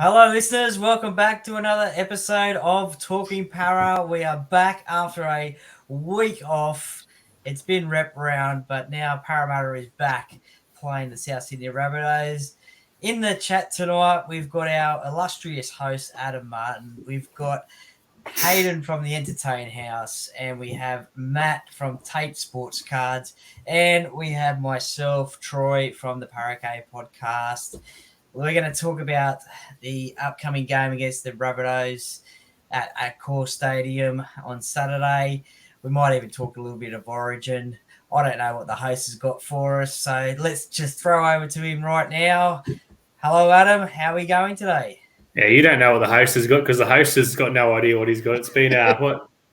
Hello, listeners. Welcome back to another episode of Talking Para. We are back after a week off. It's been rep round, but now Parramatta is back playing the South Sydney Rabbitohs. In the chat tonight, we've got our illustrious host, Adam Martin. We've got Hayden from the Entertain House, and we have Matt from Tate Sports Cards, and we have myself, Troy, from the Parra-Week podcast. We're going to talk about the upcoming game against the Rabbitohs at Core Stadium on Saturday. We might even talk a little bit of Origin. I don't know what the host has got for us, so let's just throw over to him right now. Hello, Adam. How are we going today? Yeah, you don't know what the host has got because the host has got no idea what he's got. It's been,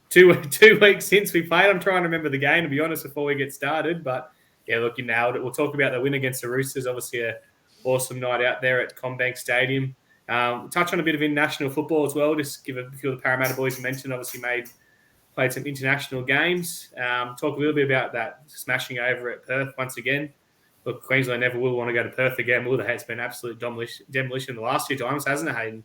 two weeks since we played. I'm trying to remember the game, to be honest, before we get started. But, yeah, look, you nailed it. We'll talk about the win against the Roosters. Obviously, an awesome night out there at CommBank Stadium. Touch on a bit of international football as well. Just give a few of the Parramatta boys you mentioned, obviously played some international games. Talk a little bit about that smashing over at Perth once again. Look, Queensland never will want to go to Perth again, will they? It's been absolute demolition the last few times, hasn't it, Hayden?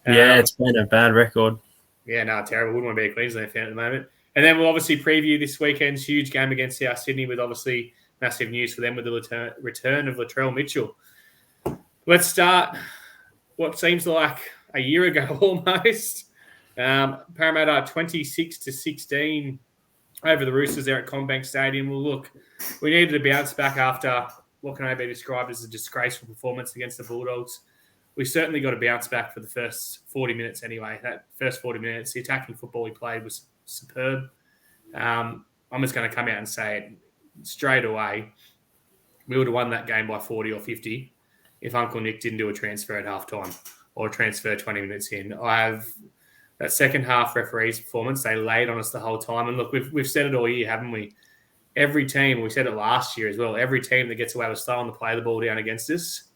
Yeah, it's been a bad record. Yeah, no, terrible. Wouldn't want to be a Queensland fan at the moment. And then we'll obviously preview this weekend's huge game against South Sydney with obviously massive news for them with the return of Latrell Mitchell. Let's start what seems like a year ago almost. Parramatta 26-16 over the Roosters there at CommBank Stadium. Well, look, we needed to bounce back after what can only be described as a disgraceful performance against the Bulldogs. We certainly got to bounce back for the first 40 minutes anyway. That first 40 minutes, the attacking football we played was superb. I'm just going to come out and say it straight away. We would have won that game by 40 or 50 if Uncle Nick didn't do a transfer at halftime or a transfer 20 minutes in. I have that second half referee's performance. They laid on us the whole time. And look, we've said it all year, haven't we? Every team, we said it last year as well, every team that gets away with slowing to play the ball down against us,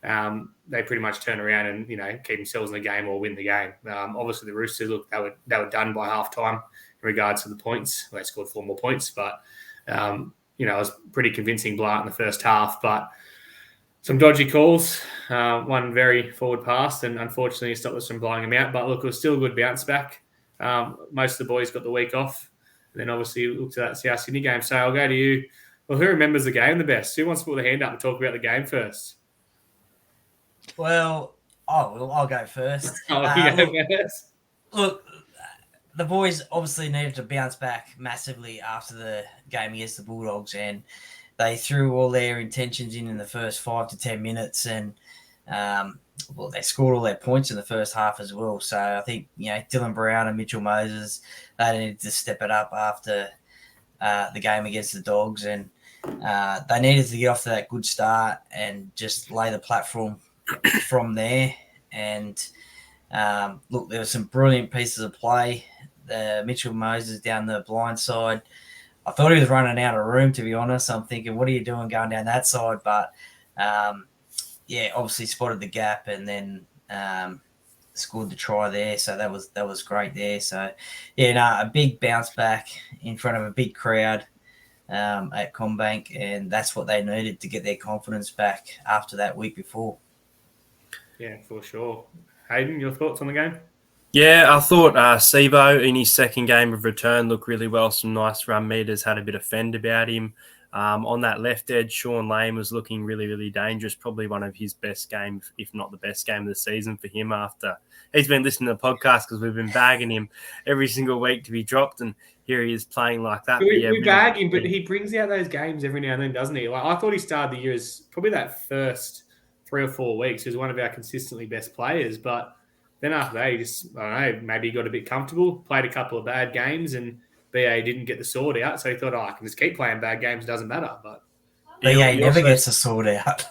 they pretty much turn around and, keep themselves in the game or win the game. Obviously, the Roosters, look, they were done by halftime in regards to the points. They scored 4 more points, but, it was pretty convincing blowout in the first half. But some dodgy calls, one very forward pass, and unfortunately stopped us from blowing them out. But, look, it was still a good bounce back. Most of the boys got the week off. And then, obviously, looked at that South Sydney game. So I'll go to you. Well, who remembers the game the best? Who wants to put their hand up and talk about the game first? Well, I'll go first. Look, the boys obviously needed to bounce back massively after the game against the Bulldogs, and they threw all their intentions in the first 5 to 10 minutes, and they scored all their points in the first half as well. So I think Dylan Brown and Mitchell Moses, they needed to step it up after the game against the Dogs, and they needed to get off to that good start and just lay the platform from there. And look, there were some brilliant pieces of play. Mitchell Moses down the blind side, I thought he was running out of room, to be honest. I'm thinking, what are you doing going down that side? But obviously spotted the gap and then scored the try there. So that was great there. So a big bounce back in front of a big crowd at CommBank, and that's what they needed to get their confidence back after that week before. Yeah, for sure. Hayden, your thoughts on the game? Yeah, I thought Sivo in his second game of return looked really well. Some nice run meters, had a bit of fend about him. On that left edge, Sean Lane was looking really, really dangerous. Probably one of his best games, if not the best game of the season for him after he's been listening to the podcast because we've been bagging him every single week to be dropped, and here he is playing like that. We bag him, but he brings out those games every now and then, doesn't he? Like, I thought he started the year as probably that first 3 or 4 weeks as one of our consistently best players, but then after that, he just, I don't know, maybe he got a bit comfortable, played a couple of bad games, and BA didn't get the sword out, so he thought, I can just keep playing bad games, it doesn't matter. But BA never gets the sword out.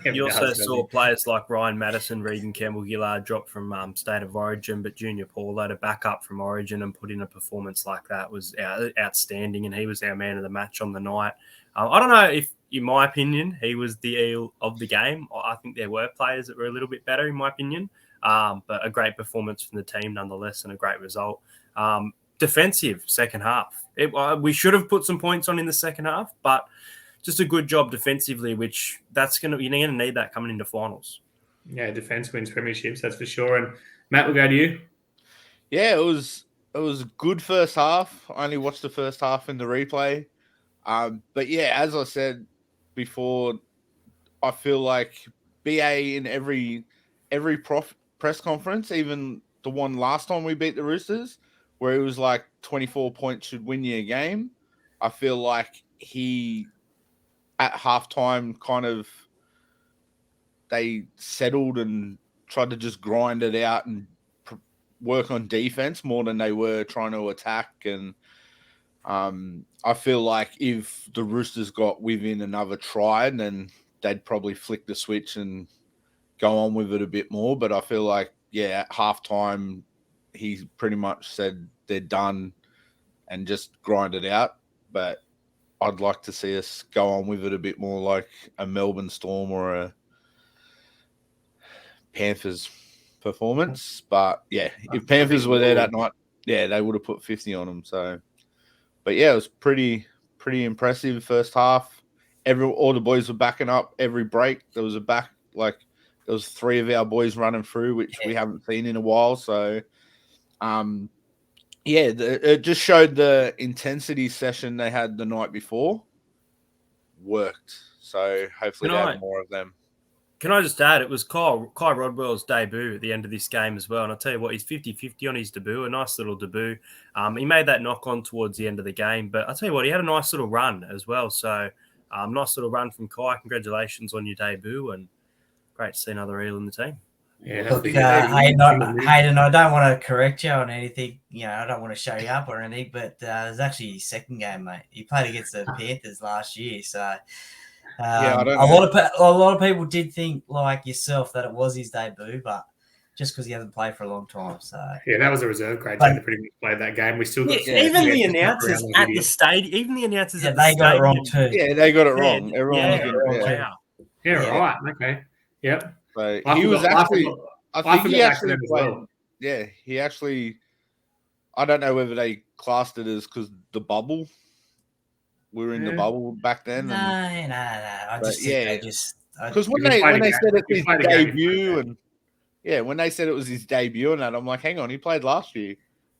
You also saw players like Ryan Madison, Reed and Campbell Gillard drop from State of Origin, but Junior Paulo to back up from Origin and put in a performance like that was outstanding, and he was our man of the match on the night. I don't know if, in my opinion, he was the eel of the game. I think there were players that were a little bit better, in my opinion. But a great performance from the team nonetheless, and a great result. Defensive second half. We should have put some points on in the second half, but just a good job defensively, which you're going to need that coming into finals. Yeah, defence wins premierships, that's for sure. And Matt, we'll go to you. Yeah, it was a good first half. I only watched the first half in the replay. But yeah, as I said before, I feel like BA in every press conference, even the one last time we beat the Roosters, where it was like 24 points should win you a game. I feel like he at halftime kind of they settled and tried to just grind it out and work on defense more than they were trying to attack. And I feel like if the Roosters got within another try, then they'd probably flick the switch and go on with it a bit more. But I feel like, yeah, at halftime, he pretty much said they're done and just grind it out. But I'd like to see us go on with it a bit more like a Melbourne Storm or a Panthers performance. But yeah, if Panthers were there that night, yeah, they would have put 50 on them. So, but yeah, it was pretty impressive first half. All the boys were backing up every break. There was there was 3 of our boys running through, which we haven't seen in a while. So, it just showed the intensity session they had the night before worked. So hopefully they have more of them. Can I just add, it was Kai Rodwell's debut at the end of this game as well. And I'll tell you what, he's 50-50 on his debut, a nice little debut. He made that knock-on towards the end of the game. But I'll tell you what, he had a nice little run as well. So nice little run from Kai. Congratulations on your debut and great to see another Eel in the team. Yeah, look, Hayden, I don't want to correct you on anything. I don't want to show you up or anything, but it was actually his second game, mate. He played against the Panthers last year, so... a lot of people did think, like yourself, that it was his debut, but just because he hasn't played for a long time. So yeah, that was a reserve grade team that pretty much played that game. We still got even the announcers at the stadium. They got it wrong too. Yeah, they got it wrong. Everyone was getting right. Okay. Yep. So he was actually. I think he actually played. Well. Yeah, he actually. I don't know whether they classed it as because the bubble. We were in the bubble back then. No. I just think because when they said it's his debut when they said it was his debut and that, I'm like, hang on, he played last year.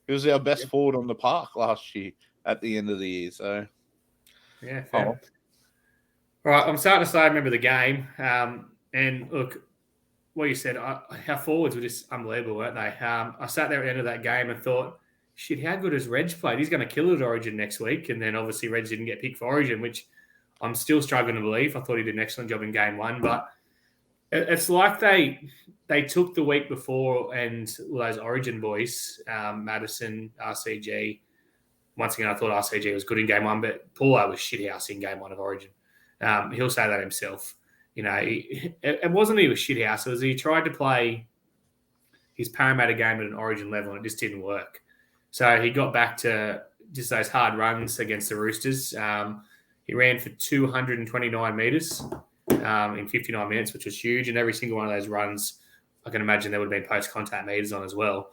He was our best forward on the park last year at the end of the year. So yeah, fair. All right, I'm starting to say I remember the game. And look, what you said, our forwards were just unbelievable, weren't they? I sat there at the end of that game and thought, shit, how good has Reg played? He's going to kill it at Origin next week. And then obviously Reg didn't get picked for Origin, which I'm still struggling to believe. I thought he did an excellent job in game 1. But it's like they took the week before and those Origin boys, Madison, RCG. Once again, I thought RCG was good in game 1, but Paulo was shithouse in game 1 of Origin. He'll say that himself. It wasn't he was shithouse. It was he tried to play his Parramatta game at an Origin level and it just didn't work. So he got back to just those hard runs against the Roosters. He ran for 229 metres in 59 minutes, which was huge. And every single one of those runs, I can imagine there would have been post-contact metres on as well.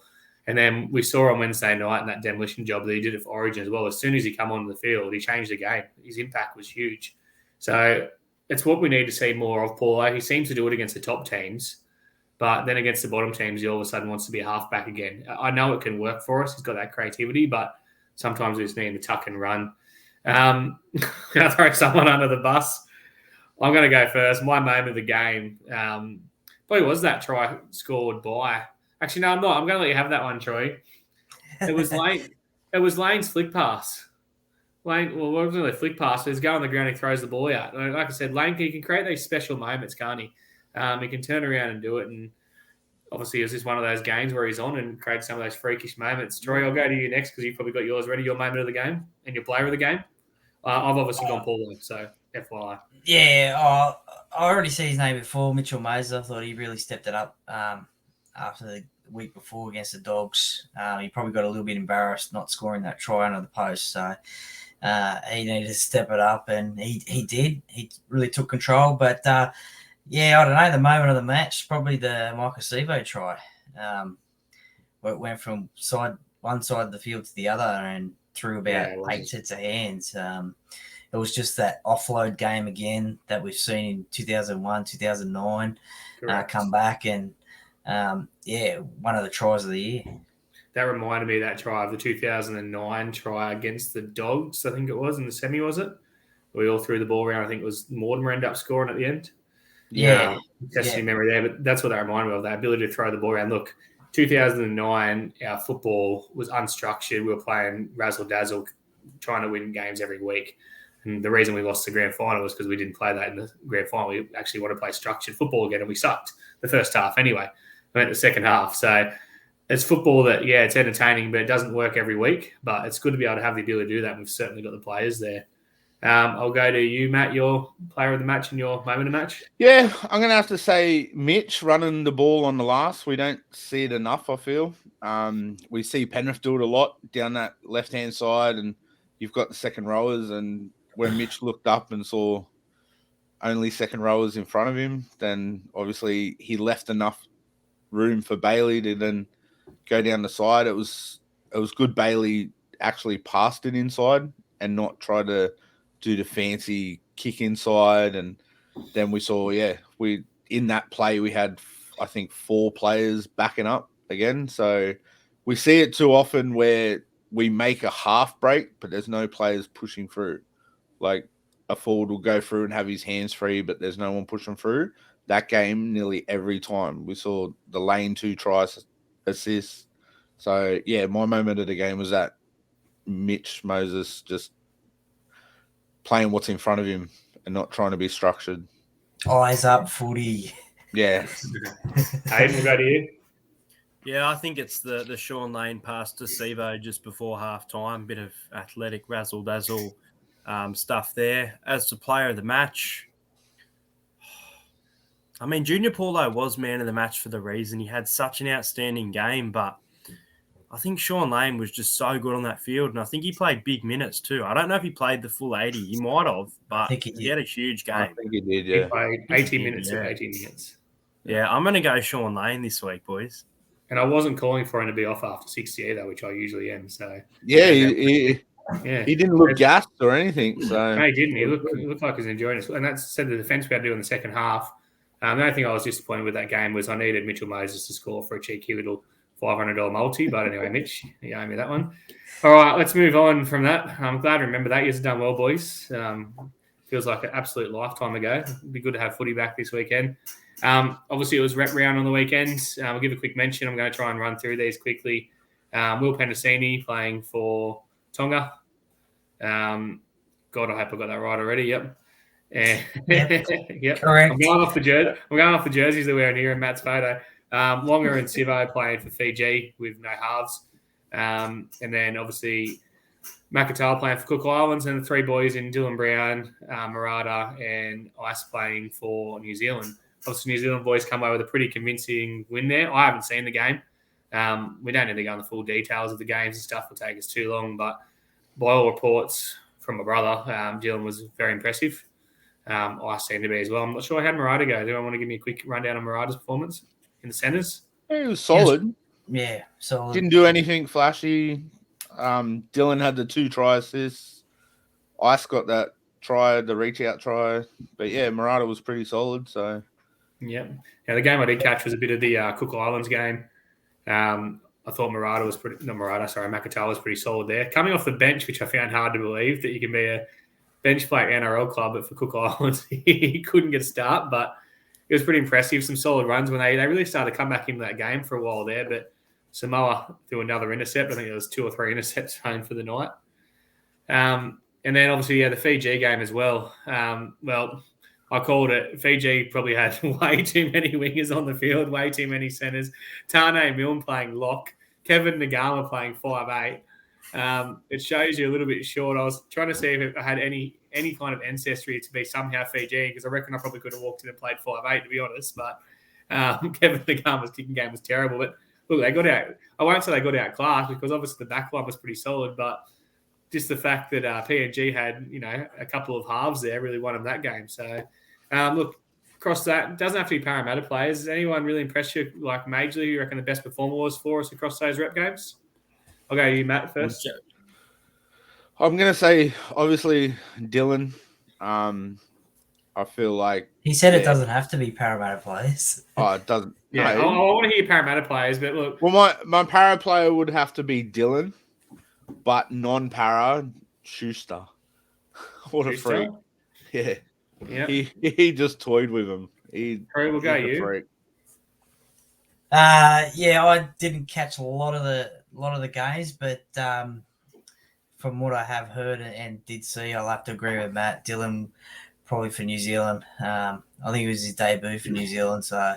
And then we saw on Wednesday night in that demolition job that he did it for Origin as well. As soon as he came onto the field, he changed the game. His impact was huge. So it's what we need to see more of Paulo. He seems to do it against the top teams. But then against the bottom teams, he all of a sudden wants to be a halfback again. I know it can work for us. He's got that creativity, but sometimes we just need to tuck and run. Can I throw someone under the bus? I'm going to go first. My moment of the game probably was that try scored by. Actually, no, I'm not. I'm going to let you have that one, Troy. It was Lane. It was Lane's flick pass. Lane, well, it wasn't really a flick pass. He was going on the ground and throws the ball out. Like I said, Lane, he can create these special moments, can't he? He can turn around and do it. And obviously, it was just one of those games where he's on and creates some of those freakish moments. Troy, I'll go to you next because you've probably got yours ready, your moment of the game and your player of the game. I've obviously gone Paulo, so FYI. Yeah, I already see his name before, Mitchell Mazer. I thought he really stepped it up after the week before against the Dogs. He probably got a little bit embarrassed not scoring that try under the post, so he needed to step it up, and he did. He really took control, but yeah, I don't know, the moment of the match, probably the Michael Sivo try, where it went from one side of the field to the other, and through about 8 sets of hands. It was just that offload game again that we've seen in 2001, 2009 come back. And, one of the tries of the year. That reminded me of that try of the 2009 try against the Dogs, I think it was, in the semi, was it? We all threw the ball around. I think it was Mortimer ended up scoring at the end. Yeah. Testing memory there, but that's what that reminded me of, that ability to throw the ball around. Look, 2009, our football was unstructured. We were playing razzle-dazzle, trying to win games every week. And the reason we lost the grand final was because we didn't play that in the grand final. We actually want to play structured football again, and we sucked the first half anyway. I meant the second half. So it's football that, it's entertaining, but it doesn't work every week. But it's good to be able to have the ability to do that. And we've certainly got the players there. I'll go to you, Matt, your player of the match and your moment of the match. Yeah, I'm going to have to say Mitch running the ball on the last. We don't see it enough, I feel. We see Penrith do it a lot down that left-hand side, and you've got the second rowers. And when Mitch looked up and saw only second rowers in front of him, then obviously he left enough room for Bailey to then go down the side. It was good Bailey actually passed it inside and not try to do the fancy kick inside. And then we saw, in that play, we had, I think, 4 players backing up again. So we see it too often where we make a half break, but there's no players pushing through. Like a forward will go through and have his hands free, but there's no one pushing through. That game, nearly every time we saw the lane 2 tries, assists. So, my moment of the game was that Mitch Moses just playing what's in front of him and not trying to be structured. Eyes up footy. Yeah. Hayden, we'll go to you. Yeah, I think it's the Sean Lane pass to Sivo just before half-time. Bit of athletic razzle-dazzle stuff there. As to player of the match, I mean, Junior Paulo was man of the match for the reason. He had such an outstanding game, but I think Sean Lane was just so good on that field, and I think he played big minutes too. I don't know if he played the full 80. He might have, but he had a huge game. I think he did, yeah. He played 80 minutes of 18 minutes. Yeah, I'm going to go Sean Lane this week, boys. And I wasn't calling for him to be off after 60 either, which I usually am. So he didn't look gassed or anything. So no, he didn't. He looked like he was enjoying it. And that's said the defence we had to do in the second half. The only thing I was disappointed with that game was I needed Mitchell Moses to score for a cheeky little $500 multi. But anyway, Mitch, you owe me that one. All right, let's move on from that. I'm glad to remember that. You've done well, boys. Feels like an absolute lifetime ago. It'd be good to have footy back this weekend. Obviously, it was rep round on the weekend. I'll give a quick mention. I'm going to try and run through these quickly. Will Penasini playing for Tonga. God, I hope I got that right already. Yep. Yep. Correct. I'm going off the jerseys they're wearing here in Matt's photo. Longer and Sivo playing for Fiji with no halves. And then obviously Makatala playing for Cook Islands, and the 3 boys in Dylan Brown, Murata, and Ice playing for New Zealand. Obviously, New Zealand boys come away with a pretty convincing win there. I haven't seen the game. We don't need to go into the full details of the games and stuff. It'll take us too long. But by all reports from my brother, Dylan was very impressive. I seem to be as well. I'm not sure how Murata go. Do you want to give me a quick rundown on Murata's performance in the centres? Yeah, he was solid. Solid. Didn't do anything flashy. Dylan had the 2 try assists. Ice got that try, the reach-out try. But, Murata was pretty solid, so... Yeah. The game I did catch was a bit of the Cook Islands game. I thought Makatala was pretty solid there. Coming off the bench, which I found hard to believe, that you can be a bench player at NRL club, but for Cook Islands, he couldn't get a start, but it was pretty impressive. Some solid runs when they really started to come back into that game for a while there, but Samoa threw another intercept. I think there was 2 or 3 intercepts thrown for the night. And then obviously, the Fiji game as well. I called it. Fiji probably had way too many wingers on the field, way too many centres. Tane Milne playing lock, Kevin Nagama playing 5'8". It shows you a little bit short. I was trying to see if I had any kind of ancestry to be somehow Fiji, because I reckon I probably could have walked in and played 5'8", to be honest. But Kevin Nagama's kicking game was terrible. But look, they got out. I won't say they got outclassed, because obviously the back line was pretty solid, but just the fact that PNG had, a couple of halves there really won them that game. So, look, across that, it doesn't have to be Parramatta players. Has anyone really impressed you, like majorly, you reckon the best performer was for us across those rep games? I'll go to you, Matt, first. I'm going to say, obviously, Dylan. I feel like He said it doesn't have to be Parramatta players. Oh, it doesn't. Yeah, No. I want to hear Parramatta players, but look. Well, my para player would have to be Dylan, but non-para Schuster. What a freak! Yeah. He just toyed with him. Harry, we'll go you. Freak. Yeah, I didn't catch a lot of the games, but from what I have heard and did see, I'll have to agree with Matt. Dylan probably for New Zealand. I think it was his debut for New Zealand, so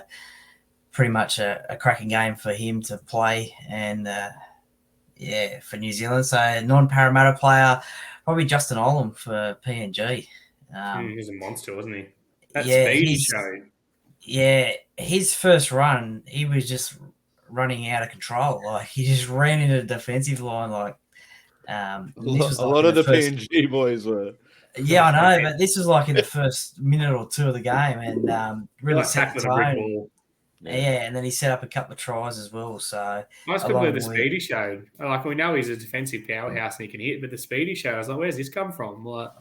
pretty much a cracking game for him to play, and for New Zealand. So non-Parramatta player, probably Justin Olam for PNG. He's a monster, wasn't he? That speed he showed. Yeah, his first run, he was just running out of control. Like he just ran into the defensive line. Like a lot of the PNG boys were. Yeah, I know, but this was like in the first minute or two of the game, and really set the tone. Yeah, and then he set up a couple of tries as well. So I was couldn't believe the speed he showed. Like we know he's a defensive powerhouse and he can hit, but the speed he showed, I was like, "Where's this come from?" Like,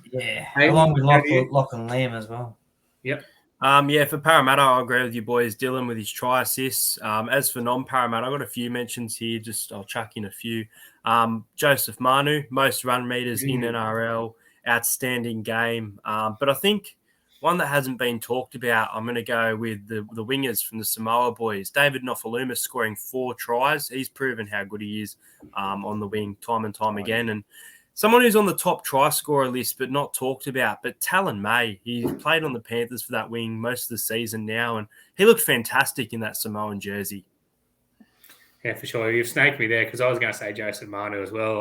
along with Lachlan Lamb as well. Yep. For Parramatta, I agree with you boys. Dylan with his try assists. As for non-Parramatta, I've got a few mentions here. I'll chuck in a few. Joseph Manu, most run meters in NRL, outstanding game. But I think one that hasn't been talked about, I'm going to go with the wingers from the Samoa boys. David Nofaluma scoring 4 tries. He's proven how good he is on the wing time and time again. And someone who's on the top try scorer list but not talked about, but Talon May. He played on the Panthers for that wing most of the season now, and he looked fantastic in that Samoan jersey. Yeah, for sure. You've snaked me there because I was going to say Joseph Manu as well.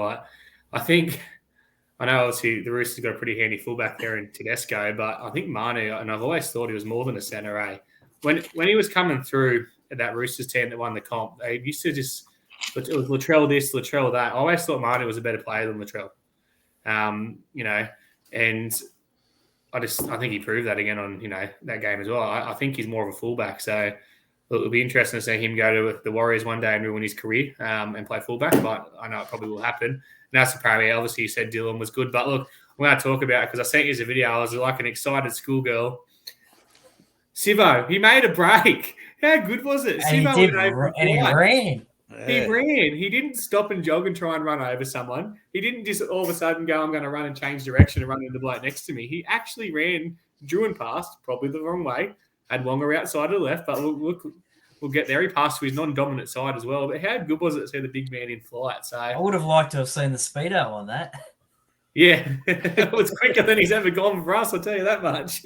I know obviously the Roosters got a pretty handy fullback there in Tedesco, but I think Manu, and I've always thought he was more than a centre, eh? When he was coming through at that Roosters team that won the comp, they used to just, it was Latrell this, Latrell that. I always thought Manu was a better player than Latrell. And I think he proved that again on, that game as well. I think he's more of a fullback. So it'll be interesting to see him go to the Warriors one day and ruin his career and play fullback, but I know it probably will happen. And that's apparently, obviously, you said Dylan was good. But look, I'm going to talk about it because I sent you a video. I was like an excited schoolgirl. Sivo, he made a break. How good was it? And he ran. He ran. He didn't stop and jog and try and run over someone. He didn't just all of a sudden go, I'm going to run and change direction and run into the bloke next to me. He actually ran, drew and passed, probably the wrong way, had longer outside to the left, but look, we'll get there. He passed to his non-dominant side as well. But how good was it to see the big man in flight? So I would have liked to have seen the speedo on that. Yeah, it was quicker than he's ever gone for us, I'll tell you that much.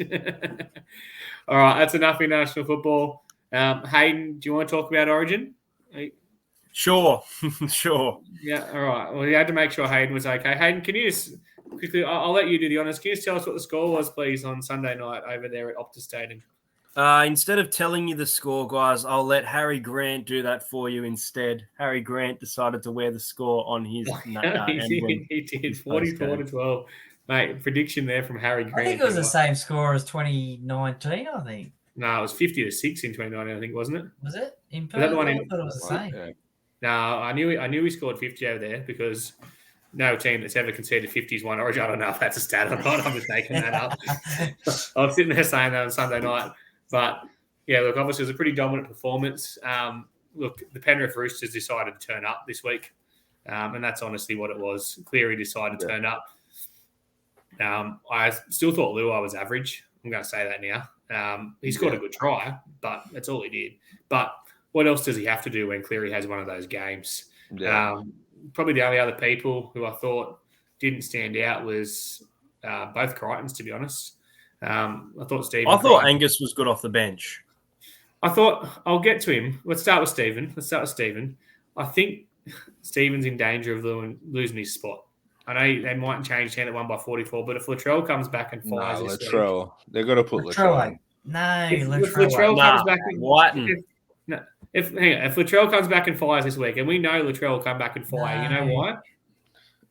All right, that's enough in national football. Hayden, do you want to talk about Origin? Sure, sure. Yeah, all right. Well, you had to make sure Hayden was okay. Hayden, can you just quickly, I'll let you do the honours. Can you just tell us what the score was, please, on Sunday night over there at Optus Stadium? Instead of telling you the score, guys, I'll let Harry Grant do that for you instead. Harry Grant decided to wear the score on his emblem. He did, 44-12. Mate, prediction there from Harry Grant. I think it was the same score as 2019, I think. No, it was 50-6 in 2019, I think, wasn't it? Was it? In Perth? I thought it was the same. Yeah. No, I knew he scored 50 over there because no team that's ever conceded 50s won Origin. I don't know if that's a stat or not. I'm just making that up. I was sitting there saying that on Sunday night. But, yeah, look, obviously it was a pretty dominant performance. Look, the Penrith Roosters decided to turn up this week, and that's honestly what it was. Cleary decided to turn up. I still thought Luai was average. I'm going to say that now. He scored a good try, but that's all he did. But what else does he have to do when Cleary has one of those games? Yeah. Probably the only other people who I thought didn't stand out was both Crichtons, to be honest. I thought Angus was good off the bench. I thought I'll get to him. Let's start with Stephen. I think Stephen's in danger of losing his spot. I know they mightn't change 10 at 1 by 44, but if Latrell comes back and fires Latrell. They're going to put Latrell. If Latrell comes back and Whiten. If Latrell comes back and fires this week, and we know Latrell will come back and fire, you know why?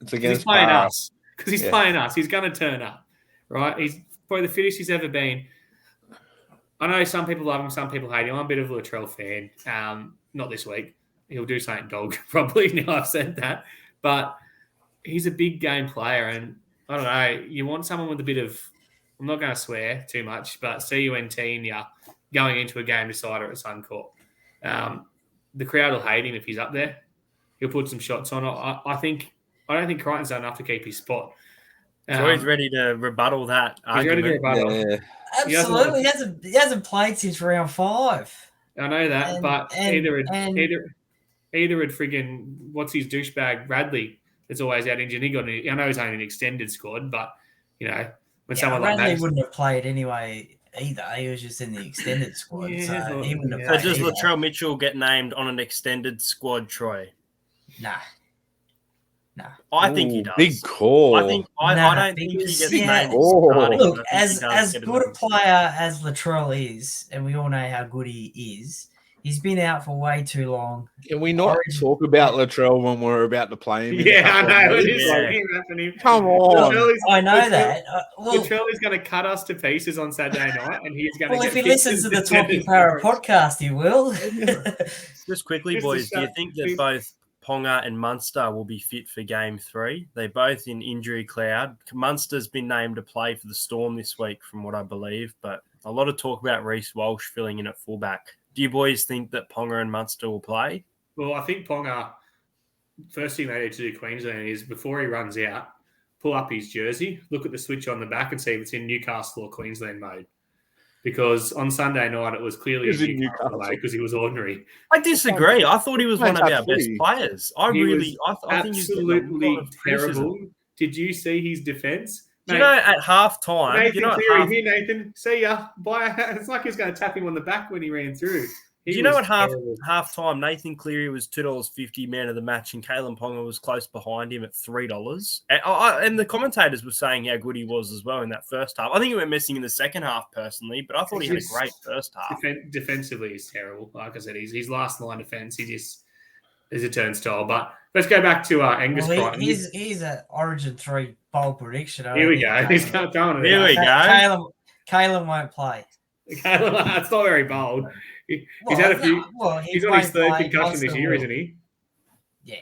It's against he's playing us. Because he's playing us. He's going to turn up, right? He's probably the fittest he's ever been. I know some people love him, some people hate him. I'm a bit of a Latrell fan. Not this week. He'll do something dog, probably, now I've said that. But he's a big game player, and I don't know. You want someone with a bit of, I'm not going to swear too much, but CUNT in you going into a game decider at Suncorp. The crowd will hate him if he's up there. He'll put some shots on. I don't think Crichton's done enough to keep his spot. Troy's ready to rebuttal that He's ready to rebuttal. Yeah. Absolutely, he hasn't played since round 5. I know that, And- but and- either and- at friggin' what's his douchebag Bradley that's always out injured. I know he's only an extended squad, but when someone like Bradley that, wouldn't have played anyway either. He was just in the extended squad, Yeah, so he wouldn't have So played does either. Latrell Mitchell get named on an extended squad, Troy? Nah. I think he Ooh, does. big call. I don't think he because, gets yeah, named. Oh. starting. Look, I think he as does get good a named. player as Latrell is, and we all know how good he is, he's been out for way too long. Can we not Origin- talk about Latrell when we're about to play him? in a I couple of know it minutes? is Yeah. happening. Come on. I know that. Latrell is going to cut us to pieces on Saturday night, and he's going to. Well, if he listens to the Talking Para podcast, he will. Just quickly, Just to boys, do you shut- think that both Ponga and Munster will be fit for Game 3? They're both in injury cloud. Munster's been named to play for the Storm this week, from what I believe, but a lot of talk about Reece Walsh filling in at fullback. Do you boys think that Ponga and Munster will play? Well, I think Ponga, first thing they need to do, Queensland, is before he runs out, pull up his jersey, look at the switch on the back and see if it's in Newcastle or Queensland mode. Because on Sunday night, it was clearly He was in Newcastle Newcastle. mode because he was ordinary. I disagree. I thought he was one of our best Absolutely. players. I think he's getting a Absolutely lot of criticism. terrible. Did you see his defence? Do you know at halftime? Nathan Cleary, here, Nathan. See ya. Bye. It's like he was going to tap him on the back when he ran through. Do you know at halftime, Nathan Cleary was $2.50 man of the match, and Kalen Ponga was close behind him at $3. And the commentators were saying how good he was as well in that first half. I think he went missing in the second half personally, but I thought he had a great first half. Defensively, he's terrible. Like I said, his last line defence, he just is a turnstile. But let's go back to Angus Crichton. He's an Origin 3 bold prediction. Here we go. He's throwing it Here out. we go. Kalen won't play. That's not very bold. He's had a few. He's on his third concussion this year, isn't he?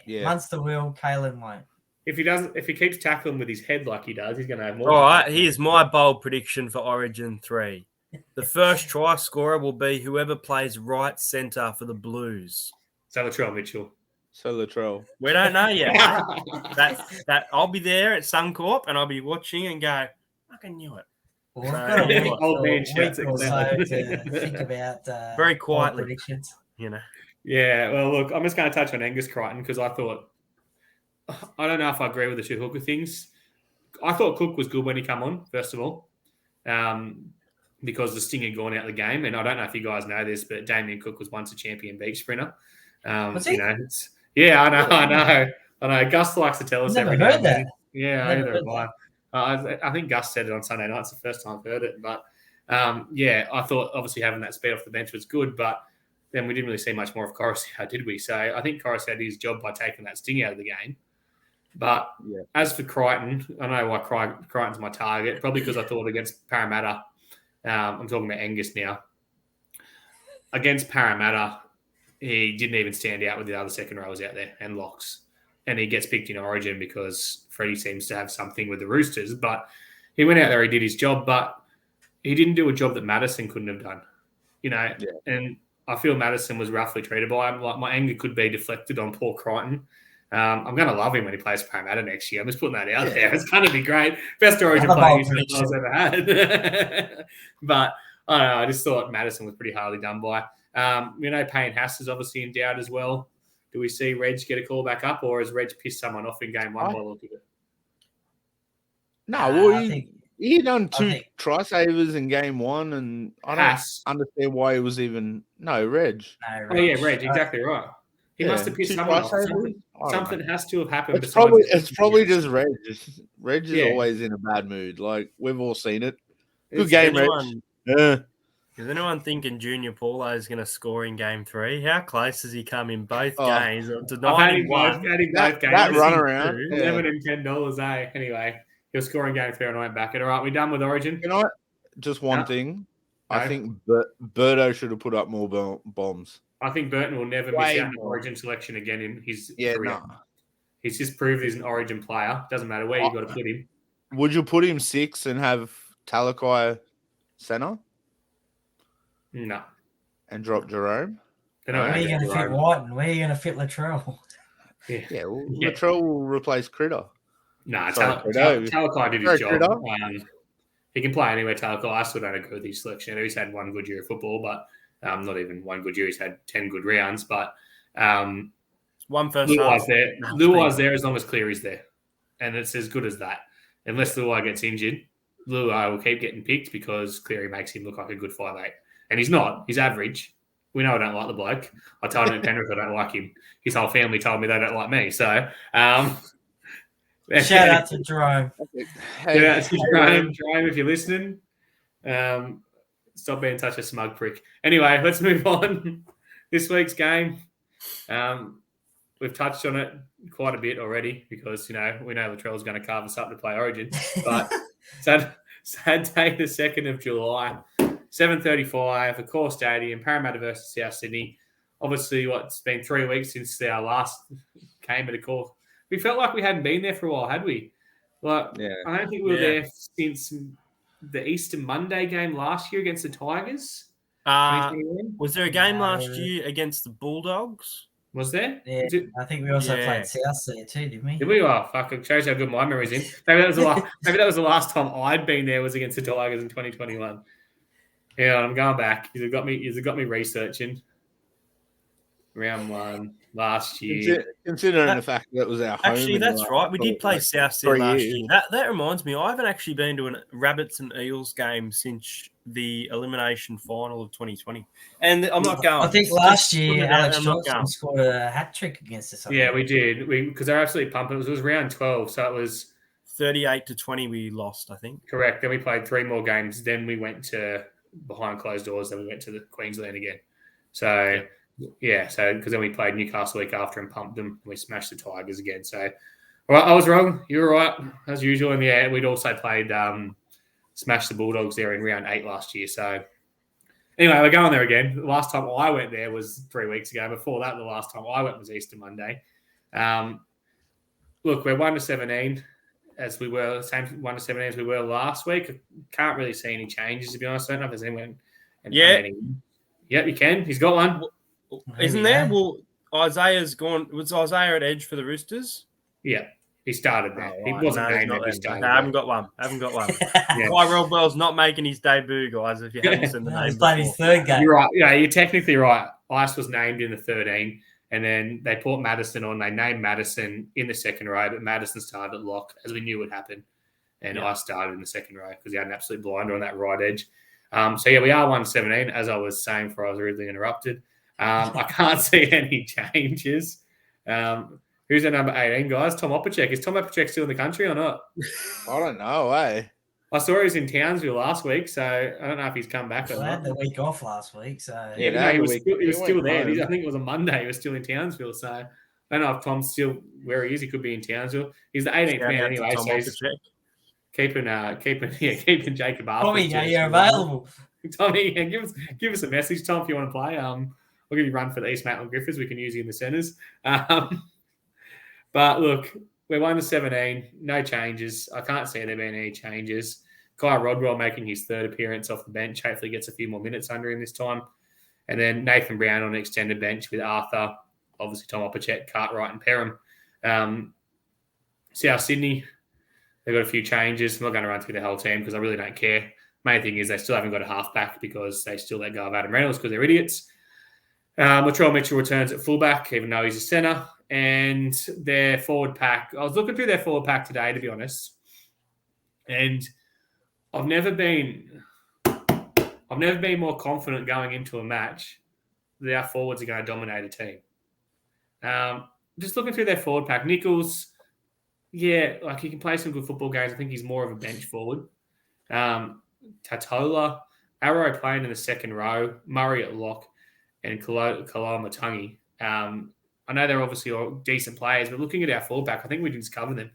Yeah. Munster will. Kalen won't. If he keeps tackling with his head like he does, he's going to have more. All right, here's my bold prediction for Origin 3. The first try scorer will be whoever plays right centre for the Blues. So Latrell Mitchell. So Latrell. We don't know yet. that I'll be there at Suncorp and I'll be watching and go, I fucking knew it. Well, we've got a week, Old man week shouts or so it. to think about Very bold quietly. predictions. You know. Yeah, well, look, I'm just going to touch on Angus Crichton because I don't know if I agree with the two hooker things. I thought Cook was good when he come on, first of all, because the sting had gone out of the game. And I don't know if you guys know this, but Damien Cook was once a champion beach sprinter. Was he? Yeah, I know. Gus likes to tell us Never every heard day. that. Yeah, Never either heard have I. I think Gus said it on Sunday night. It's the first time I've heard it. But, I thought obviously having that speed off the bench was good, but then we didn't really see much more of Coruscant, did we? So I think Coruscant did his job by taking that sting out of the game. But as for Crichton, I know why Crichton's my target, probably because I thought against Parramatta, I'm talking about Angus now. Against Parramatta, he didn't even stand out with the other second rowers out there and locks. And he gets picked in Origin because Freddie seems to have something with the Roosters. But he went out there, he did his job, but he didn't do a job that Madison couldn't have done. And I feel Madison was roughly treated by him. Like my anger could be deflected on poor Crichton. I'm going to love him when he plays Parramatta next year. I'm just putting that out there. It's going to be great. Best Origin player he's ever had. But I don't know. I just thought Madison was pretty hardly done by. Payne Haas is obviously in doubt as well. Do we see Reg get a call back up, or has Reg pissed someone off in game one by the look of it? No, well, he done two try savers in game one, and I don't understand why he was even Reg. Oh yeah, Reg, exactly right. He must have pissed someone off. Something has to have happened. It's probably just Reg. Reg is always in a bad mood. Like we've all seen it. Good game, Reg. Yeah. Is anyone thinking Junior Paulo is going to score in game 3? How close has he come in both games? I've had him both games. That run around. $11 and $10, eh? Anyway, he was scoring game 3 and I went back. And all right, we done with Origin? You know what? Just one thing. No. I think Birdo should have put up more bombs. I think Burton will never miss out on Origin selection again in his career. He's just proved he's an Origin player. Doesn't matter where you got to put him. Would you put him 6 and have Talakai center No. and drop Jerome? They're Where not are you gonna going to get fit Jerome. White and where are you going to fit Latrell? Yeah, well, Latrell will replace Critter. Nah, Sorry, Talakai did his Sorry, job. He can play anywhere, Talakai. I still don't agree with his selection. I know he's had one good year of football, but not even one good year. He's had 10 good rounds, but one first Luai's half. there. Luai's there as long as Cleary's there. And it's as good as that. Unless Luai gets injured, Luai will keep getting picked because Cleary makes him look like a good 5'8". And he's not. He's average. We know I don't like the bloke. I told him in Penrith I don't like him. His whole family told me they don't like me. So, Shout out to Jerome. Jerome, if you're listening, stop being such a smug prick. Anyway, let's move on. This week's game, we've touched on it quite a bit already because, we know Latrell's going to carve us up to play Origin. But Saturday, the 2nd of July, 7:35, Accor Stadium, Parramatta versus South Sydney. Obviously, it's been 3 weeks since our last game at Accor. We felt like we hadn't been there for a while, had we? I don't think we were there since the Easter Monday game last year against the Tigers. Was there a game last year against the Bulldogs? Was there? Yeah, I think we also played South there too, didn't we? Did we? Oh, fuck! It shows how good my memory's in. Maybe that was the last time I'd been there was against the Tigers in 2021. Yeah, I'm going back. You've got me researching. Round 1 last year. Considering the fact that was our home. Actually, that's right. We did play South there last year. That reminds me, I haven't actually been to a Rabbits and Eels game since the elimination final of 2020. And I'm not going. I think last year Alex Johnson scored a hat trick against us. Yeah, we did. Because they're absolutely pumping. It was round 12, so it was 38-20 we lost, I think. Correct. Then we played 3 more games. Then we went to behind closed doors. Then we went to the Queensland again. So... Yeah, because then we played Newcastle week after and pumped them. And we smashed the Tigers again. So, well, I was wrong. You were right, as usual. And we'd also played smashed the Bulldogs there in round 8 last year. So, anyway, we're going there again. The last time I went there was 3 weeks ago. Before that, the last time I went was Easter Monday. Look, we're 1-17 as we were, same 1-17 as we were last week. Can't really see any changes, to be honest. I don't know if there's anyone. Yep, you can. He's got one. Isn't there? Well, Isaiah's gone. Was Isaiah at edge for the Roosters? Yeah, he started there. He wasn't named. I haven't got one. Tyrell Bell's not making his debut, guys. If you haven't seen the name, he's played his 3rd game. You're right. Yeah, you're technically right. Ice was named in the 13, and then they put Madison on. They named Madison in the 2nd row, but Madison started at lock, as we knew would happen. And I started in the 2nd row because he had an absolute blinder on that right edge. We are 1-17, as I was saying before I was rudely interrupted. I can't see any changes. Who's our number 18, guys? Tom Opacek. Is Tom Opacek still in the country or not? I don't know, I saw he was in Townsville last week, so I don't know if he's come back or not. I had the week off last week, so... Yeah, he was still there. I think it was a Monday. He was still in Townsville, so I don't know if Tom's still where he is. He could be in Townsville. He's the 18th man anyway, so he's keeping Jacob Arthur. Tommy, you're available. Tommy, give us a message, Tom, if you want to play. I'll give you a run for the East Maitland Griffiths. We can use you in the centres. But look, we're 1-17. No changes. I can't see there being any changes. Kai Rodwell making his 3rd appearance off the bench. Hopefully gets a few more minutes under him this time. And then Nathan Brown on an extended bench with Arthur. Obviously Tom Opacek, Cartwright and Perham. South Sydney, they've got a few changes. I'm not going to run through the whole team because I really don't care. Main thing is they still haven't got a halfback because they still let go of Adam Reynolds because they're idiots. Latrell Mitchell returns at fullback, even though he's a centre. And their forward pack, I was looking through their forward pack today, to be honest. And I've never been more confident going into a match that our forwards are going to dominate a team. Just looking through their forward pack, Nichols, he can play some good football games. I think he's more of a bench forward. Tatola, Arrow playing in the 2nd row, Murray at lock, and Kaloa Matangi. I know they're obviously all decent players, but looking at our fullback, I think we can just cover them.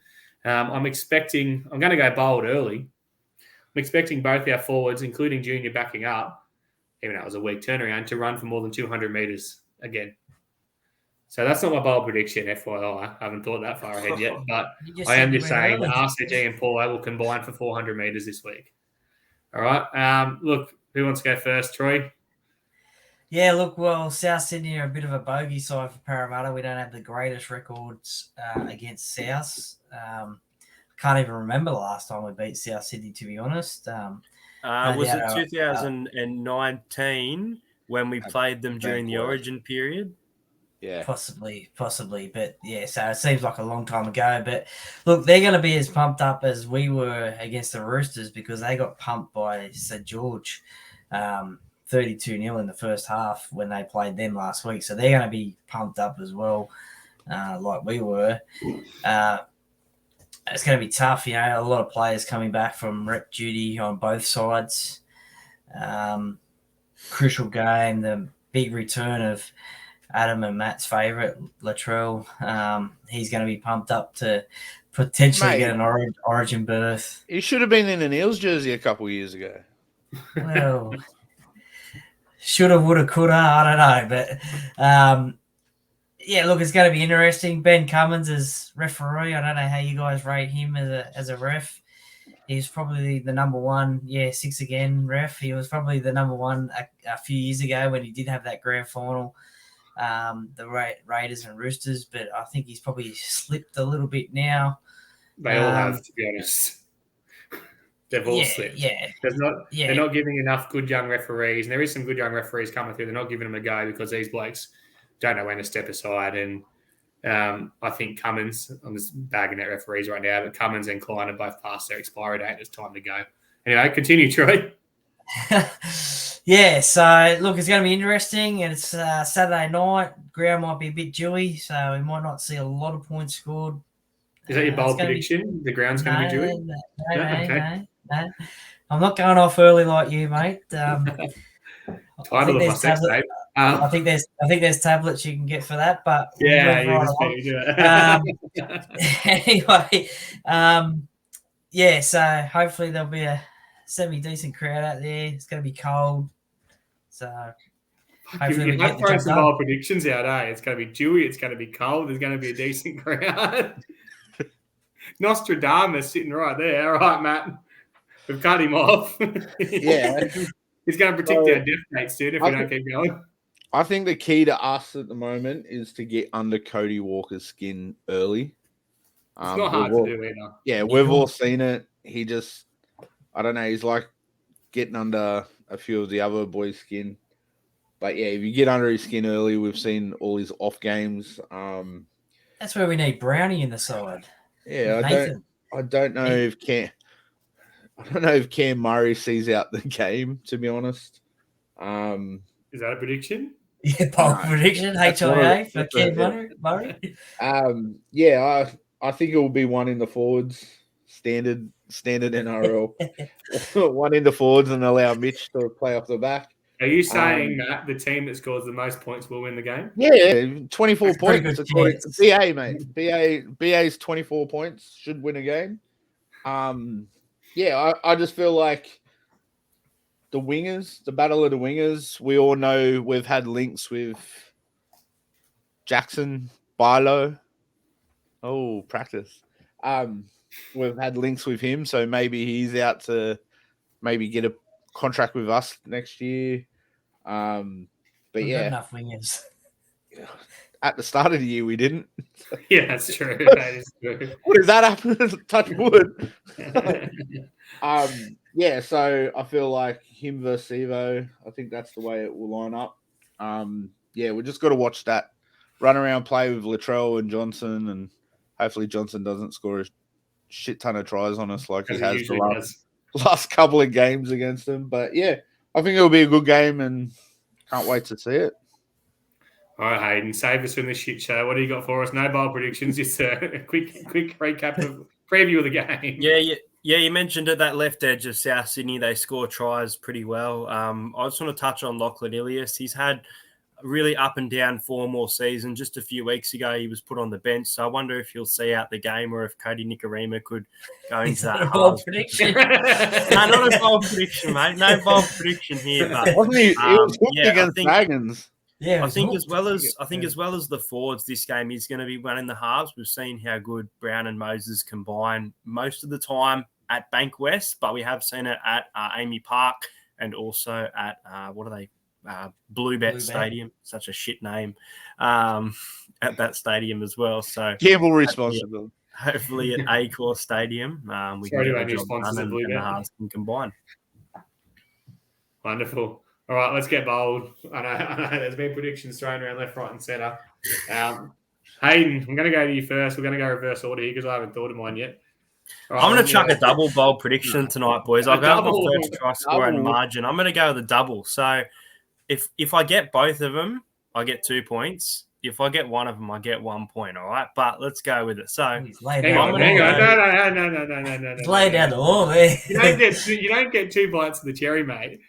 I'm going to go bold early. I'm expecting both our forwards, including Junior backing up, even though it was a weak turnaround, to run for more than 200 metres again. So that's not my bold prediction, FYI. I haven't thought that far ahead yet. But I said am you just went saying that early. RCG and Paulo will combine for 400 metres this week. All right. Look, who wants to go first? Troy? Yeah, look, well, South Sydney are a bit of a bogey side for Parramatta. We don't have the greatest records against South. Can't even remember the last time we beat South Sydney, to be honest. Was it 2019 when we played them during the Origin period? Yeah. Possibly. But yeah, so it seems like a long time ago. But look, they're going to be as pumped up as we were against the Roosters because they got pumped by St. George 32-0 in the first half when they played them last week. So they're going to be pumped up as well, like we were. It's going to be tough, you know, a lot of players coming back from rep duty on both sides. Crucial game, the big return of Adam and Matt's favourite, Latrell. He's going to be pumped up to potentially get an origin berth. He should have been in an Eels jersey a couple of years ago. Well, shoulda, woulda, coulda, I don't know. But, yeah, look, it's going to be interesting. Ben Cummins is referee. I don't know how you guys rate him as a ref. He's probably the number one, 6 again ref. He was probably the number one a few years ago when he did have that grand final. The Raiders and Roosters, but I think he's probably slipped a little bit now. They all have, to be honest. They've all slipped. Yeah. They're not giving enough good young referees, and there is some good young referees coming through. They're not giving them a go because these blokes don't know when to step aside. And I think Cummins, I'm just bagging at referees right now, but Cummins and Klein are both past their expiry date. It's time to go. Anyway, continue, Troy. Yeah, so look, it's going to be interesting, and it's Saturday night. Ground might be a bit dewy, so we might not see a lot of points scored. Is that your bold prediction? The ground's going to be dewy? No. I'm not going off early like you, mate. Title of my sex tape. I think there's tablets you can get for that, but yeah, you just do it. Anyway, yeah. So hopefully there'll be a semi-decent crowd out there. It's going to be cold, so hopefully we get the job some bold predictions out. It's going to be dewy. It's going to be cold. There's going to be a decent crowd. Nostradamus sitting right there. All right, Matt. We've cut him off. Yeah. He's going to predict our death dates soon if we don't keep going. I think the key to us at the moment is to get under Cody Walker's skin early. It's not hard to do either. Yeah, we've all seen it. He just, I don't know, he's like getting under a few of the other boys' skin. But yeah, if you get under his skin early, we've seen all his off games. That's where we need Brownie in the side. Yeah, I don't know if Cam Murray sees out the game, to be honest. Is that a prediction? Yeah, bold prediction, HIA for Cam Murray. Yeah, I think it will be one in the forwards, standard NRL. One in the forwards and allow Mitch to play off the back. Are you saying that the team that scores the most points will win the game? Yeah, 24 points according to BA, mate. BA's 24 points should win a game. Yeah, I just feel like the wingers, the battle of the wingers, we all know we've had links with Jackson, Bilo. Oh, practice. We've had links with him, so maybe he's out to maybe get a contract with us next year. But We've yeah, got enough wingers. At the start of the year, we didn't. Yeah, that's true. That is true. What does that happen? Touch wood. Yeah, so I feel like him versus Evo, I think that's the way it will line up. Yeah, we just got to watch that run around play with Latrell and Johnson, and hopefully Johnson doesn't score a shit ton of tries on us like he has the last couple of games against them. But yeah, I think it'll be a good game and can't wait to see it. All right, Hayden, save us from the shit show. What do you got for us? No bold predictions, just a quick recap of preview of the game. Yeah, you mentioned at that left edge of South Sydney, they score tries pretty well. I just want to touch on Lachlan Ilias. He's had a really up and down form all season. Just a few weeks ago, he was put on the bench. So I wonder if he'll see out the game or if Cody Nikorima could go into that. Bold prediction. No, not a bold prediction, mate. No bold prediction here. But, Wasn't he? He was hooked against Dragons. Yeah, I think as well as Yeah. the forwards, this game is going to be one in the halves. We've seen how good Brown and Moses combine most of the time at Bankwest, but we have seen it at Amy Park and also at what are they? Bluebet Stadium, such a shit name, at that stadium as well. So Gamble responsibly. Hopefully at Accor Stadium, we can get the job done and the halves can combine. Wonderful. All right, let's get bold. I know there's been predictions thrown around left, right, and centre. Hayden, I'm going to go to you first. We're going to go reverse order here because I haven't thought of mine yet. Right, I'm going to chuck a double bold prediction tonight, boys. I'll go with my first try score and margin. I'm going to go with a double. So if I get both of them, I get 2 points. If I get one of them, I get 1 point. All right, but let's go with it. So hang on. No. Lay down the law, man. You don't get 2 bites of the cherry, mate.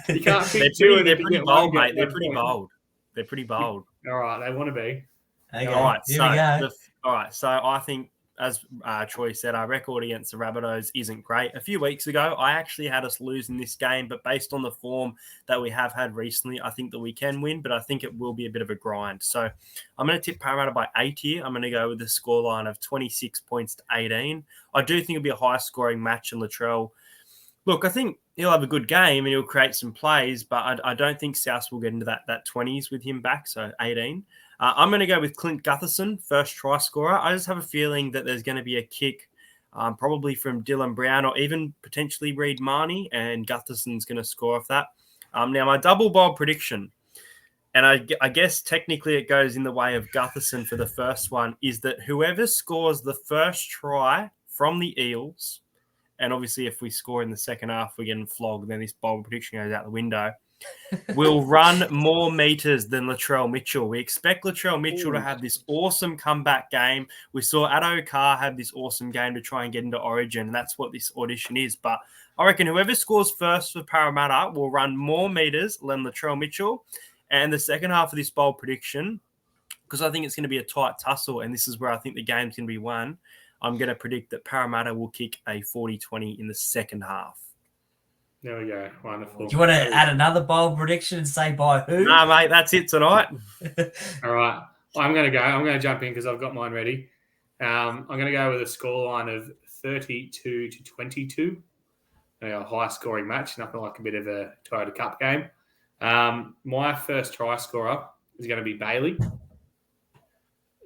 You can't pick two. They're pretty bold, mate. They're pretty bold. They're pretty bold. All right, they want to be. Okay, all right, here we go. All right, so I think, as Troy said, our record against the Rabbitohs isn't great. A few weeks ago, I actually had us losing this game, but based on the form that we have had recently, I think that we can win, but I think it will be a bit of a grind. So I'm going to tip Parramatta by 8 here. I'm going to go with a scoreline of 26 points to 18. I do think it'll be a high-scoring match, and Latrell, look, I think he'll have a good game and he'll create some plays, but I don't think South will get into that 20s with him back, so 18. I'm going to go with Clint Gutherson, first try scorer. I just have a feeling that there's going to be a kick probably from Dylan Brown or even potentially Reid Marnie, and Gutherson's going to score off that. Now, my double bold prediction, and I guess technically it goes in the way of Gutherson for the first one, is that whoever scores the first try from the Eels, and obviously if we score in the second half, we're getting flogged, then this bold prediction goes out the window, will run more meters than Latrell Mitchell. We expect Latrell Mitchell to have this awesome comeback game. We saw Addo Carr have this awesome game to try and get into Origin, and that's what this audition is. But I reckon whoever scores first for Parramatta will run more meters than Latrell Mitchell. And the second half of this bold prediction, because I think it's going to be a tight tussle, and this is where I think the game's going to be won, I'm going to predict that Parramatta will kick a 40-20 in the second half. There we go. Wonderful. Do you want to add another bold prediction and say by who? No, mate, that's it tonight. All right. I'm going to go. I'm going to jump in because I've got mine ready. I'm going to go with a scoreline of 32-22. A high-scoring match, nothing like a bit of a Toyota Cup game. My first try scorer is going to be Bailey.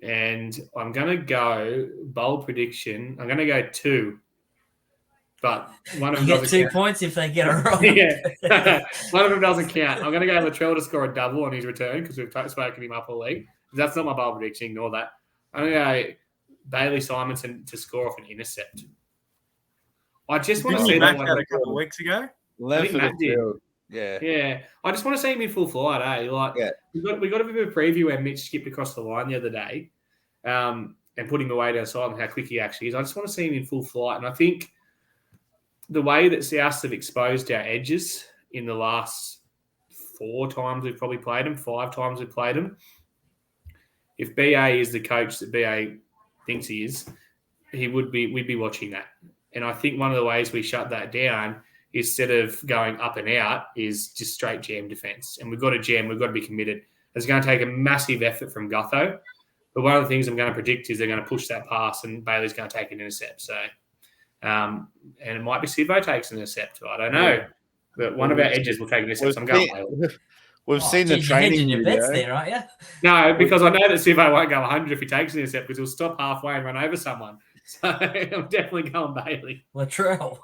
And I'm going to go bold prediction. I'm going to go 2. But one of them doesn't count. 2 points if they get it wrong. Yeah. One of them doesn't count. I'm going to go Latrell to score a double on his return because we've spoken him up all league. That's not my bold prediction. Ignore that. I'm going to go Bailey Simonson to score off an intercept. I just want to see that a couple of weeks ago. Left of the field. Yeah. I just want to see him in full flight, eh? We got a bit of a preview where Mitch skipped across the line the other day and put him away down side and how quick he actually is. I just want to see him in full flight. And I think the way that South have exposed our edges in the last 4 times we've probably played them, 5 times we've played them, if BA is the coach that BA thinks he is, we'd be watching that. And I think one of the ways we shut that down, instead of going up and out, is just straight jam defence. And we've got to jam. We've got to be committed. It's going to take a massive effort from Gutho. But one of the things I'm going to predict is they're going to push that pass and Bailey's going to take an intercept. So, and it might be Sivo takes an intercept. I don't know. But one of our edges will take an intercept. So I'm going Bailey. We've seen the training your bets there, aren't you? No, because I know that Sivo won't go 100 if he takes an intercept because he'll stop halfway and run over someone. So I'm definitely going Bailey. Latrell.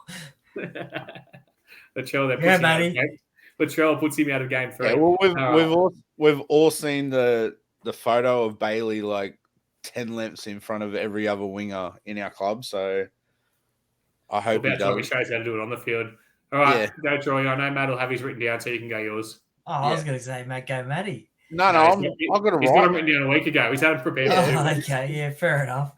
Latrell puts him out of game 3. Yeah, well, we've all seen the photo of Bailey like 10 lengths in front of every other winger in our club. So I hope he does. He shows how to do it on the field. All right, Go Troy. I know Matt will have his written down, so you can go yours. Oh, I was going to say, Matt, go Matty. No, I've got it right. He's got it written down a week ago. He's had it prepared. Okay, yeah, fair enough.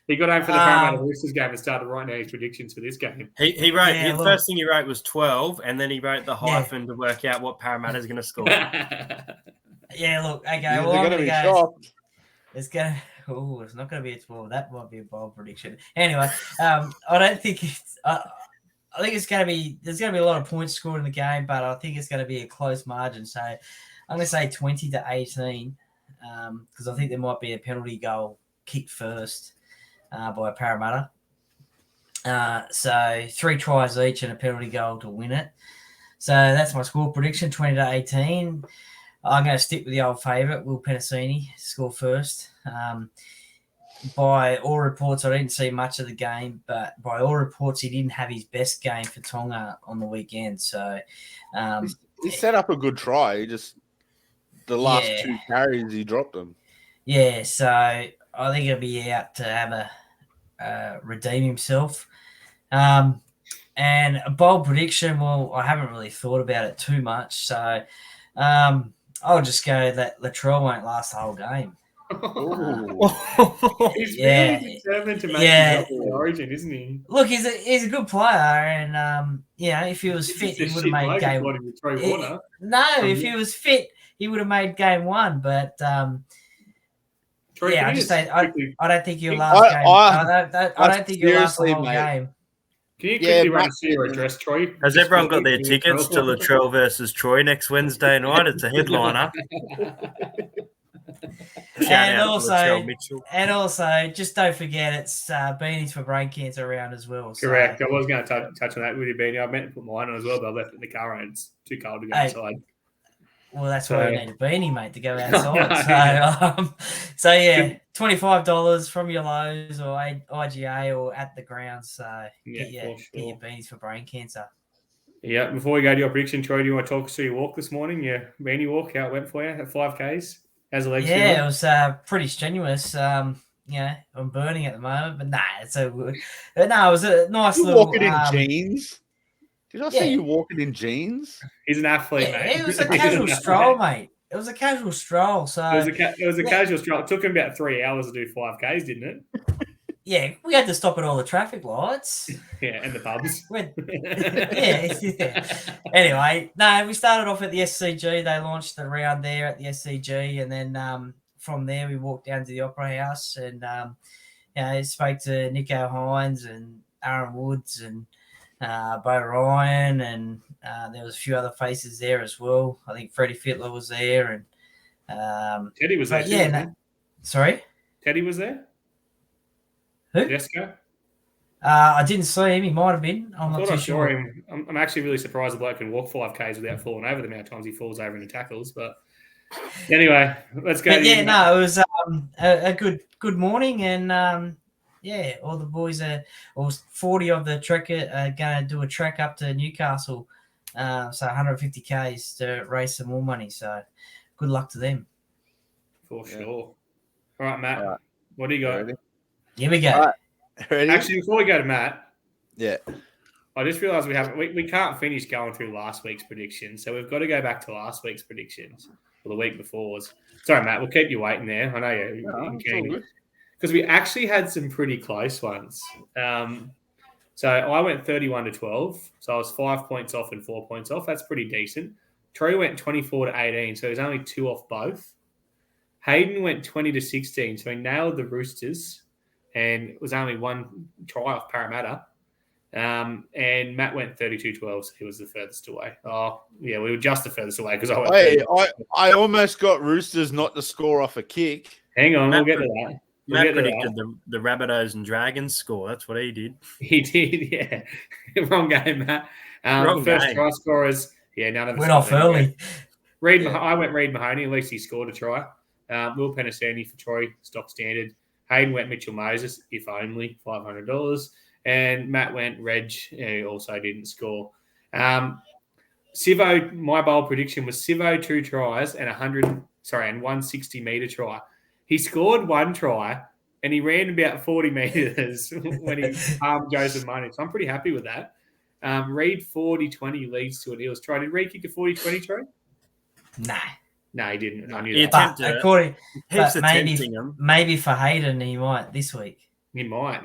He got home for the Parramatta Roosters game and started writing down his predictions for this game. He wrote the first thing he wrote was 12, and then he wrote the hyphen to work out what Parramatta's going to score. Yeah, look, okay. They're going to be shocked. It's going to. Oh, it's not going to be a 12. That might be a bold prediction. Anyway, I don't think it's. I think it's going to be. There's going to be a lot of points scored in the game, but I think it's going to be a close margin. So, I'm going to say 20-18 because I think there might be a penalty goal kicked first by Parramatta. So 3 tries each and a penalty goal to win it. So that's my score prediction, 20-18. I'm going to stick with the old favourite, Will Penasini, score first. By all reports, I didn't see much of the game, but by all reports, he didn't have his best game for Tonga on the weekend. So he set up a good try. He just the last 2 carries he dropped them. Yeah, so I think he'll be out to have a redeem himself. And a bold prediction, well, I haven't really thought about it too much, so I'll just go that Latrell won't last the whole game. He's really determined to make his up in the Origin, isn't he? Look, he's a good player, and if he was fit, he would have made game. If he was fit, he would have made game 1. But Troy, I don't think he'll last game. I don't think he'll last the whole game. Can you quickly run us through your address, Troy? Has everyone got their tickets to Latrell versus Troy next Wednesday night? It's a headliner. And also, just don't forget it's Beanies for Brain Cancer around as well. So. Correct. I was going to touch on that with you, Beanie. I meant to put mine on as well, but I left it in the car and it's too cold to go outside. Well, that's why you need a beanie, mate, to go outside. So $25 from your Lowe's or IGA or at the ground. So get your beanies for brain cancer. Yeah. Before we go to your prediction, Troy, do you want to talk us through your walk this morning? Your beanie walk, how it went for you at 5Ks? How's the legs? Yeah, it was pretty strenuous. I'm burning at the moment, but it's so good. But no, it was a nice little. Walking in jeans. Did I see you walking in jeans? He's an athlete, mate. It was a casual stroll, mate. It was a casual stroll. So it was a casual stroll. It took him about 3 hours to do 5Ks, didn't it? Yeah, we had to stop at all the traffic lights. Yeah, and the pubs. Anyway, no, we started off at the SCG. They launched the round there at the SCG, and then from there we walked down to the Opera House and spoke to Nico Hines and Aaron Woods and Bo Ryan, and there was a few other faces there as well. I think Freddie Fittler was there, and Teddy was there too. Sorry? Teddy was there? Who? Jessica? I didn't see him. He might have been. I'm not too sure. Him. I'm actually really surprised the bloke can walk 5Ks without falling over the amount of times he falls over in the tackles. But anyway, let's go. It was a good morning, and all the boys or 40 of the trekker are going to do a trek up to Newcastle, so 150 Ks to raise some more money. So good luck to them. For sure. All right, Matt. What do you got? Ready? Here we go. All right. Actually, before we go to Matt, I just realised we can't finish going through last week's predictions, so we've got to go back to last week's predictions or the week before's. Sorry, Matt, we'll keep you waiting there. I know you're keen because we actually had some pretty close ones. So I went 31-12, so I was 5 points off and 4 points off. That's pretty decent. Troy went 24-18, so he was only 2 off both. Hayden went 20-16, so he nailed the Roosters. And it was only 1 try off Parramatta. And Matt went 32-12, so he was the furthest away. Oh, yeah, we were just the furthest away because I almost got Roosters not to score off a kick. Hang on, we'll get to that. Matt predicted the Rabbitohs and Dragons score. That's what he did. He did, yeah. Wrong game, Matt. First try scorers, none of us went off early. I went Reid Mahoney. At least he scored a try. Will Penasini for Troy, stock standard. Hayden went Mitchell Moses, if only, $500. And Matt went Reg, who also didn't score. Sivo, my bold prediction was Sivo 2 tries and 160-metre try. He scored 1 try and he ran about 40 metres when he armed Joseph Money. So I'm pretty happy with that. Reid 40-20 leads to an Eels try. Did Reid kick a 40-20 try? Nah. No, he didn't. I knew he that. Maybe for Hayden, he might this week. He might.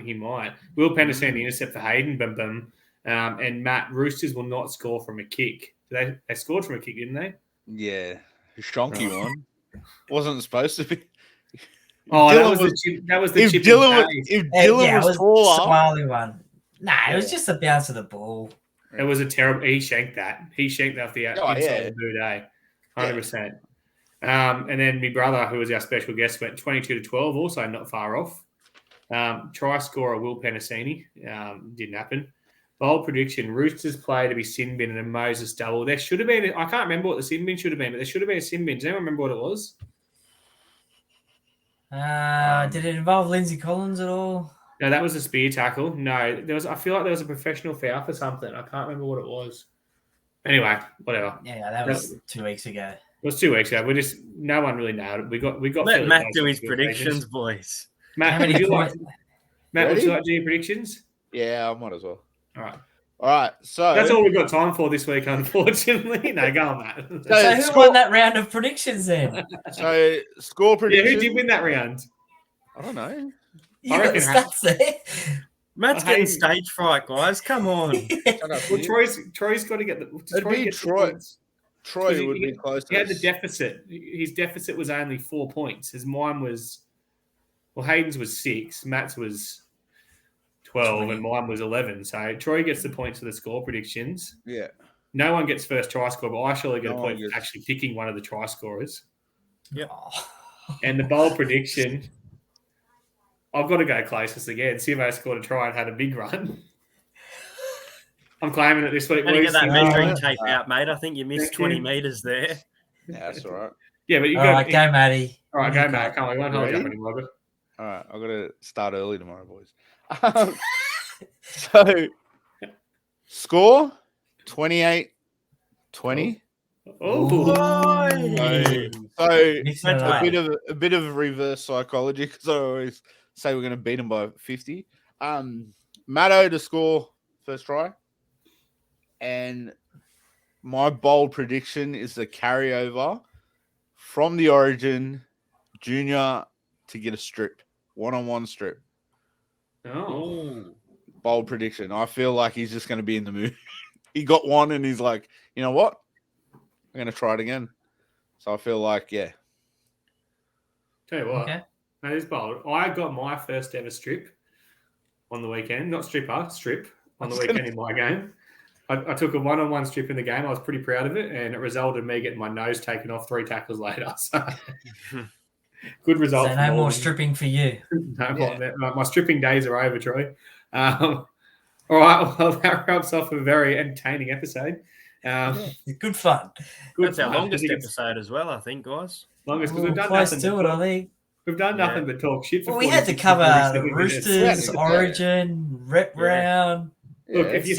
Will Penasini intercept for Hayden, and Matt, Roosters will not score from a kick. They scored from a kick, didn't they? Yeah, a shonky one. Wasn't supposed to be. Oh, that was the if chip. If Dylan was taller, one. Nah, it was just a bounce of the ball. It was a terrible. He shanked that. He shanked that off the inside of the boot. 100%. And then my brother, who was our special guest, went 22-12, also not far off. Try scorer Will Penasini, didn't happen. Bold prediction: Roosters play to be sin bin and a Moses double. There should have been. I can't remember what the sin bin should have been, but there should have been a sin bin. Does anyone remember what it was? Did it involve Lindsay Collins at all? No, that was a spear tackle. No, there was. I feel like there was a professional foul for something. I can't remember what it was. Anyway, whatever. Yeah, that was 2 weeks ago. It was 2 weeks ago. No one really nailed it. We got. Let Matt do his predictions, boys. Matt, would you like to do your predictions? Yeah, I might as well. All right. So that's all we've got time for this week, unfortunately. No, go on, Matt. So who won that round of predictions then? So score prediction. Yeah, who did win that round? I don't know. You got the stats there. Matt's getting stage fright, guys. Come on. Well, Troy's got to get the. It'd be Troy. Troy would be close. He had the deficit. His deficit was only 4 points. Mine was. Well, Hayden's was 6. Matt's was 12, 20. And mine was 11. So Troy gets the points for the score predictions. Yeah. No one gets first try score, but I surely get a point for actually picking one of the try scorers. Yep. And the bold prediction. I've got to go closest again. Sivo scored a try and had a big run. I'm claiming it this week. Better get that measuring tape out, mate. I think you missed 20 metres there. Yeah, that's all right. Yeah, but you go, Matty. All right, go, Matt. Come on, we won't hold you up anymore. All right, I've got to start early tomorrow, boys. So, score 28-20. Oh, so a bit of reverse psychology because I always say we're going to beat them by 50. Matto to score first try, and my bold prediction is the carryover from the Origin Junior to get a strip, one-on-one strip. Oh, bold prediction. I feel like he's just going to be in the mood. He got one, and he's like, you know what? I'm going to try it again. So I feel like, yeah. Tell you what, that is bold. I got my first ever strip on the weekend. Not strip on the weekend in my game. I took a one-on-one strip in the game. I was pretty proud of it, and it resulted in me getting my nose taken off 3 tackles later. So good result. So no more stripping for you. My stripping days are over, Troy. All right, well, that wraps off a very entertaining episode. Good fun. That's our longest episode as well, I think, guys. Longest because we've done close nothing. To it, I think. We've done nothing but talk shit. For we had to cover the Roosters, Origin, Rep Round. Look, if you're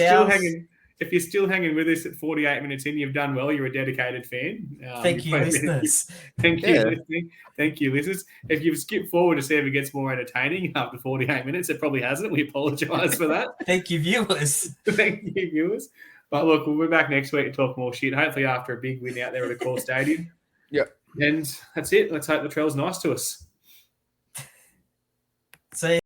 still hanging with us at 48 minutes in, you've done well. You're a dedicated fan. Thank you, listeners. Thank you, listening. Thank you, listeners. If you've skipped forward to see if it gets more entertaining after 48 minutes, it probably hasn't. We apologise for that. Thank you, viewers. Thank you, viewers. But look, we'll be back next week to talk more shit, hopefully after a big win out there at a core stadium. Yep. And that's it. Let's hope Latrell's nice to us. See